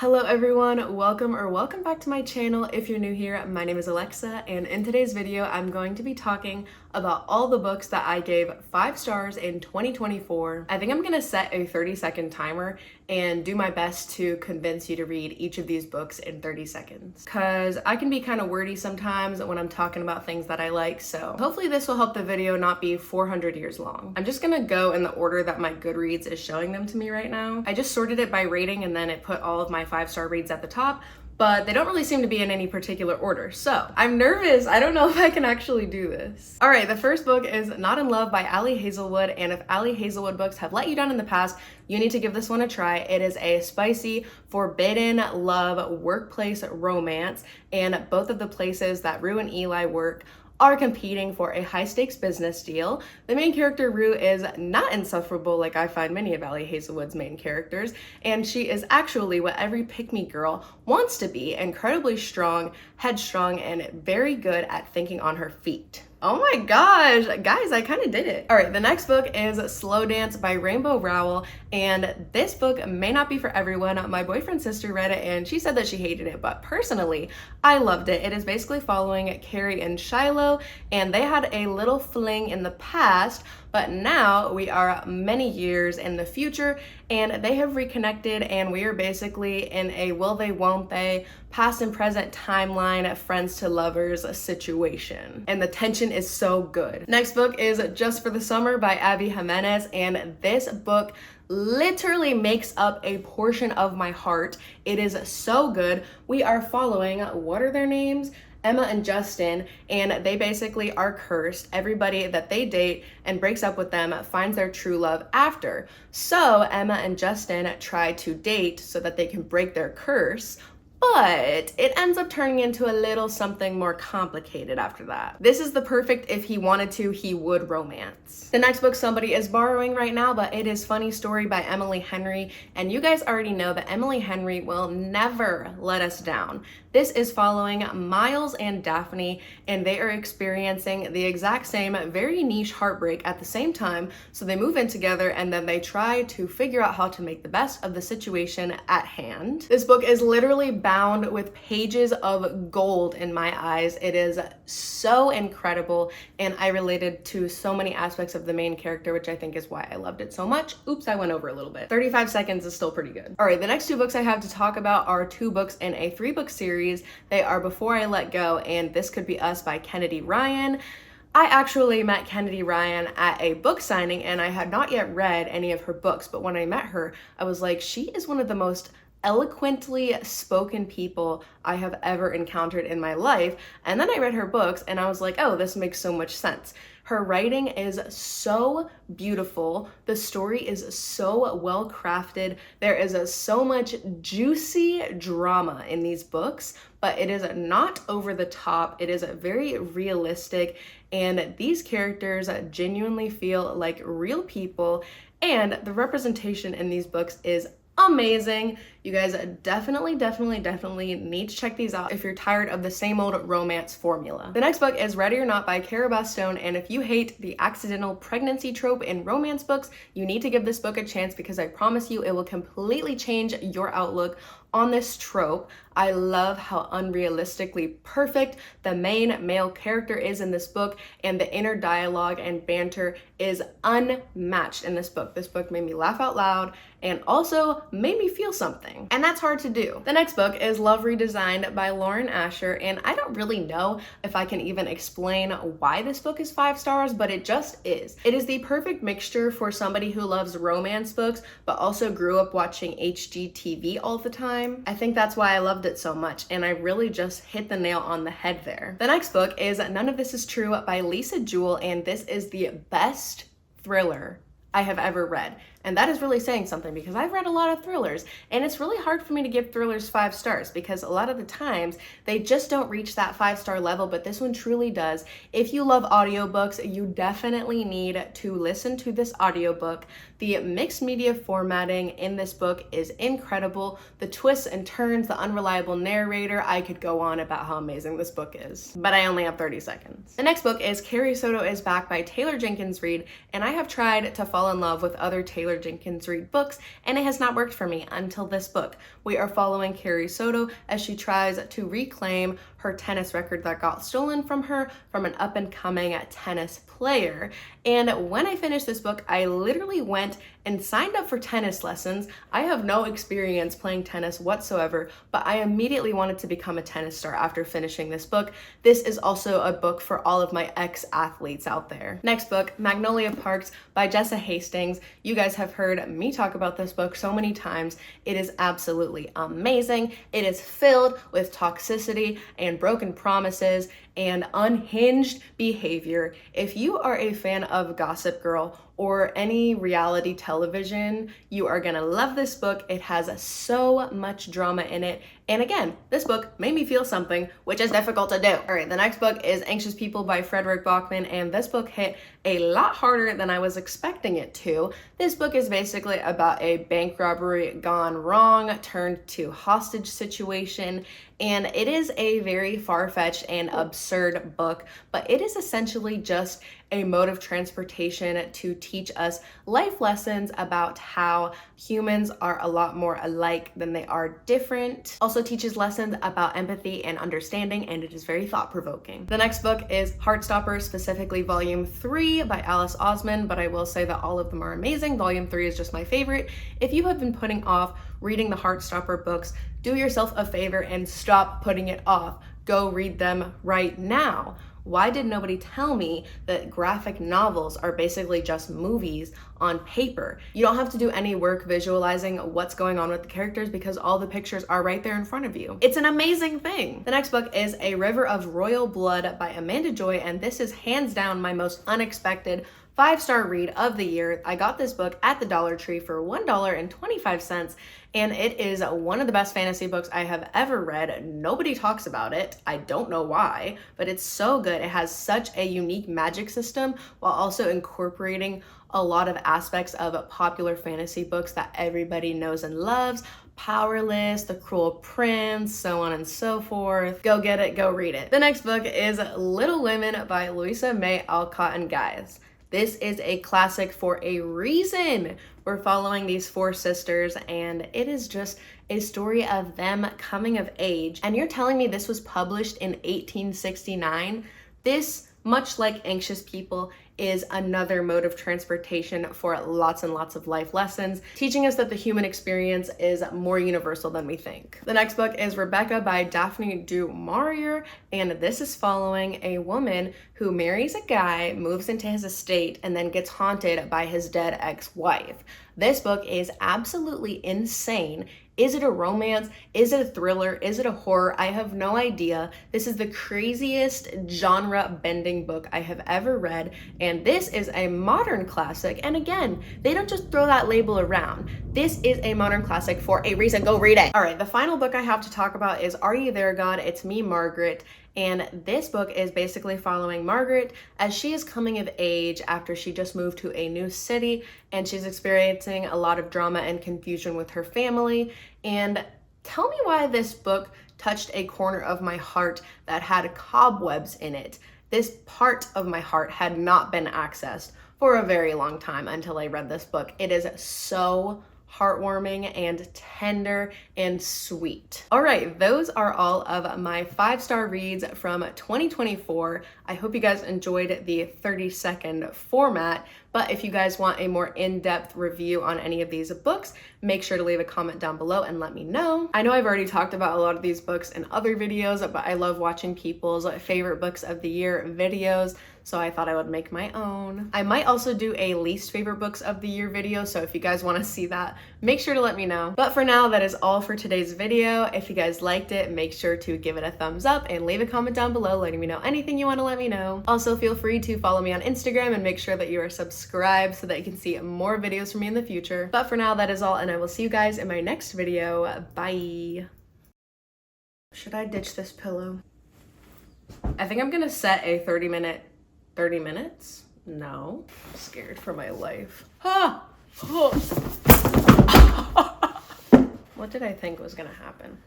Hello everyone, welcome back to my channel. If you're new here, my name is Alexa, and in today's video I'm going to be talking about all the books that I gave 5 stars in 2024. I think I'm gonna set a 30-second timer and do my best to convince you to read each of these books in 30 seconds. Cause I can be kind of wordy sometimes when I'm talking about things that I like, so hopefully this will help the video not be 400 years long. I'm just gonna go in the order that my Goodreads is showing them to me right now. I just sorted it by rating and then it put all of my 5-star reads at the top, but they don't really seem to be in any particular order. So I'm nervous. I don't know if I can actually do this. All right, the first book is Not in Love by Ali Hazelwood. And if Ali Hazelwood books have let you down in the past, you need to give this one a try. It is a spicy, forbidden love workplace romance. And both of the places that Rue and Eli work are competing for a high-stakes business deal. The main character, Rue, is not insufferable like I find many of Ali Hazelwood's main characters, and she is actually what every pick-me girl wants to be: incredibly strong, headstrong, and very good at thinking on her feet. Oh my gosh, guys, I kind of did it. All right, the next book is Slow Dance by Rainbow Rowell, and this book may not be for everyone. My boyfriend's sister read it and she said that she hated it, but personally, I loved it. It is basically following Carrie and Shiloh, and they had a little fling in the past, but now we are many years in the future and they have reconnected, and we are basically in a will they, won't they, past and present timeline, friends to lovers situation. And the tension is so good. Next book is Just for the Summer by Ali Jimenez, and this book literally makes up a portion of my heart. It is so good. We are following, what are their names? Emma and Justin, and they basically are cursed. Everybody that they date and breaks up with them finds their true love after. So Emma and Justin try to date so that they can break their curse, but it ends up turning into a little something more complicated after that. This is the perfect if he wanted to, he would romance. The next book somebody is borrowing right now, but it is Funny Story by Emily Henry, and you guys already know that Emily Henry will never let us down. This is following Miles and Daphne, and they are experiencing the exact same very niche heartbreak at the same time, so they move in together and then they try to figure out how to make the best of the situation at hand. This book is literally bound with pages of gold in my eyes. It is so incredible, and I related to so many aspects of the main character, which I think is why I loved it so much. Oops, I went over a little bit. 35 seconds is still pretty good. All right, the next 2 books I have to talk about are 2 books in a 3-book series. They are Before I Let Go and This Could Be Us by Kennedy Ryan. I actually met Kennedy Ryan at a book signing, and I had not yet read any of her books, but when I met her, I was like, she is one of the most eloquently spoken people I have ever encountered in my life. And then I read her books and I was like, oh, this makes so much sense. Her writing is so beautiful. The story is so well crafted. There is so much juicy drama in these books, but it is not over the top. It is very realistic, and these characters genuinely feel like real people, and the representation in these books is amazing. You guys definitely need to check these out if you're tired of the same old romance formula. The next book is Ready or Not by Cara, Bastone, and if you hate the accidental pregnancy trope in romance books, you need to give this book a chance, because I promise you it will completely change your outlook on this trope. I love how unrealistically perfect the main male character is in this book, and the inner dialogue and banter is unmatched in this book. This book made me laugh out loud and also made me feel something, and that's hard to do. The next book is Love Redesigned by Lauren Asher, and I don't really know if I can even explain why this book is 5 stars, but it just is. It is the perfect mixture for somebody who loves romance books but also grew up watching HGTV all the time. I think that's why I loved it so much, and I really just hit the nail on the head there. The next book is None of This Is True by Lisa Jewell, and this is the best thriller I have ever read. And that is really saying something, because I've read a lot of thrillers, and it's really hard for me to give thrillers 5 stars because a lot of the times they just don't reach that 5-star level, but this one truly does. If you love audiobooks, you definitely need to listen to this audiobook. The mixed media formatting in this book is incredible. The twists and turns, the unreliable narrator, I could go on about how amazing this book is, but I only have 30 seconds. The next book is Carrie, Soto is Back by Taylor Jenkins Reid, and I have tried to fall in love with other Taylor regular Jenkins read books, and it has not worked for me until this book. We are following Carrie Soto as she tries to reclaim her tennis record that got stolen from her from an up-and-coming tennis player. And when I finished this book, I literally went and signed up for tennis lessons. I have no experience playing tennis whatsoever, but I immediately wanted to become a tennis star after finishing this book. This is also a book for all of my ex-athletes out there. Next book, Magnolia Parks by Jessa Hastings. You guys have heard me talk about this book so many times. It is absolutely amazing. It is filled with toxicity and broken promises and unhinged behavior. If you are a fan of Gossip Girl or any reality television, you are gonna love this book. It has so much drama in it. And again, this book made me feel something, which is difficult to do. All right, the next book is Anxious People by Fredrik, Backman, and this book hit a lot harder than I was expecting it to. This book is basically about a bank robbery gone wrong, turned to hostage situation, and it is a very far-fetched and absurd book, but it is essentially just a mode of transportation to teach us life lessons about how humans are a lot more alike than they are different. Also teaches lessons about empathy and understanding, and it is very thought-provoking. The next book is Heartstopper, specifically Volume 3 by Oseman, but I will say that all of them are amazing. Volume 3 is just my favorite. If you have been putting off reading the Heartstopper books, do yourself a favor and stop putting it off. Go read them right now. Why did nobody tell me that graphic novels are basically just movies on paper? You don't have to do any work visualizing what's going on with the characters because all the pictures are right there in front of you. It's an amazing thing. The next book is A River of Royal Blood by Amanda Joy, and this is hands down my most unexpected 5-star read of the year. I got this book at the Dollar Tree for $1.25, and it is one of the best fantasy books I have ever read. Nobody talks about it. I don't know why, but it's so good. It has such a unique magic system while also incorporating a lot of aspects of popular fantasy books that everybody knows and loves. Powerless, The Cruel Prince, so on and so forth. Go get it, go read it. The next book is Little Women by Louisa, May, Alcott, and Guys. This is a classic for a reason. We're following these 4 sisters, and it is just a story of them coming of age. And you're telling me this was published in 1869? This, much like Anxious People, is another mode of transportation for lots and lots of life lessons, teaching us that the human experience is more universal than we think. The next book is Rebecca by Daphne du Maurier, and this is following a woman who marries a guy, moves into his estate, and then gets haunted by his dead ex-wife. This book is absolutely insane. Is it a romance? Is it a thriller? Is it a horror? I have no idea. This is the craziest genre-bending book I have ever read, and this is a modern classic. And again, they don't just throw that label around. This is a modern classic for a reason. Go read it. All right, the final book I have to talk about is Are You There, God? It's Me, Margaret. And this book is basically following Margaret as she is coming of age after she just moved to a new city, and she's experiencing a lot of drama and confusion with her family. And tell me why this book touched a corner of my heart that had cobwebs in it. This part of my heart had not been accessed for a very long time until I read this book. It is so heartwarming and tender and sweet. All right, those are all of my 5-star reads from 2024. I hope you guys enjoyed the 30-second format, but if you guys want a more in-depth review on any of these books, make sure to leave a comment down below and let me know. I know I've already talked about a lot of these books in other videos, but I love watching people's favorite books of the year videos, so I thought I would make my own. I might also do a least favorite books of the year video, so if you guys want to see that, make sure to let me know. But for now, that is all for today's video. If you guys liked it, make sure to give it a thumbs up and leave a comment down below letting me know anything you want to let me know. Also, feel free to follow me on Instagram and make sure that you are subscribed so that you can see more videos from me in the future. But for now, that is all, and I will see you guys in my next video. Bye. Should I ditch this pillow? I think I'm gonna set a 30 minutes? No. I'm scared for my life. Ah! Oh. What did I think was gonna happen?